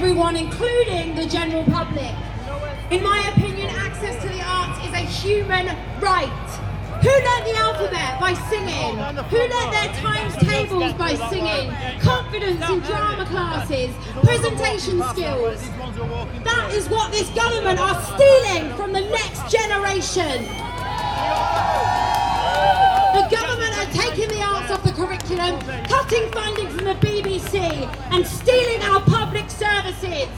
everyone, including the general public. In my opinion, access to the arts is a human right. Who learnt the alphabet? By singing. Who learnt their times tables? By singing. Confidence in drama classes. Presentation skills. That is what this government are stealing from the next generation. The government are taking the arts off the curriculum, cutting funding from the BBC and stealing our public services.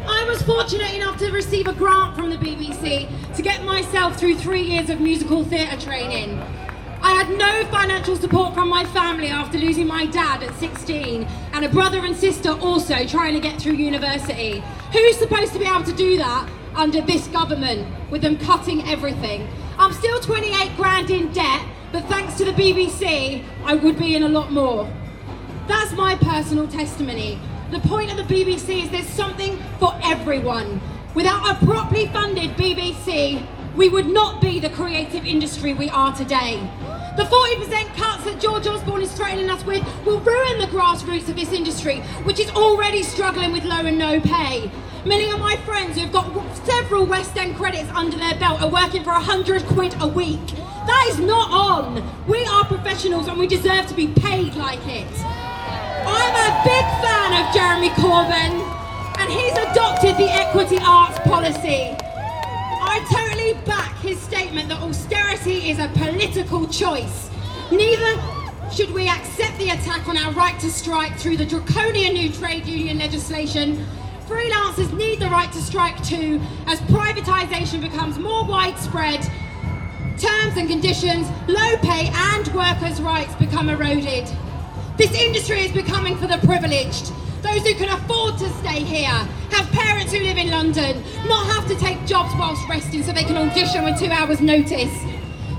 I was fortunate enough to receive a grant from the BBC to get myself through 3 years of musical theatre training. I had no financial support from my family after losing my dad at 16 and a brother and sister also trying to get through university. Who's supposed to be able to do that under this government with them cutting everything? I'm still 28 grand in debt, but thanks to the BBC, I would be in a lot more. That's my personal testimony. The point of the BBC is there's something for everyone. Without a properly funded BBC, we would not be the creative industry we are today. The 40% cuts that George Osborne is threatening us with will ruin the grassroots of this industry, which is already struggling with low and no pay. Many of my friends who've got several West End credits under their belt are working for 100 quid a week. That is not on. We are professionals and we deserve to be paid like it. I'm a big fan of Jeremy Corbyn and he's adopted the equity arts policy. I totally back his statement that austerity is a political choice. Neither should we accept the attack on our right to strike through the draconian new trade union legislation. Freelancers need the right to strike too as privatisation becomes more widespread. Terms and conditions, low pay and workers' rights become eroded. This industry is becoming for the privileged, those who can afford to stay here, have parents who live in London, not have to take jobs whilst resting so they can audition with 2 hours notice.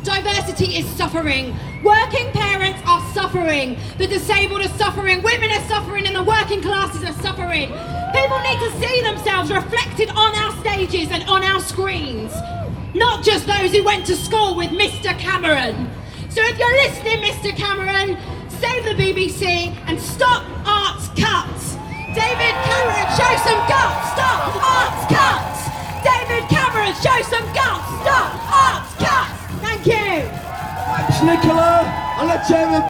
Diversity is suffering. Working parents are suffering. The disabled are suffering. Women are suffering and the working classes are suffering. People need to see themselves reflected on our stages and on our screens. Not just those who went to school with Mr. Cameron. So if you're listening, Mr. Cameron, save the BBC and stop arts cuts. David Cameron, show some guts, stop arts cuts. David Cameron, show some guts, stop arts cuts. Thank you. Thanks, Nicola. I'll let Jeremy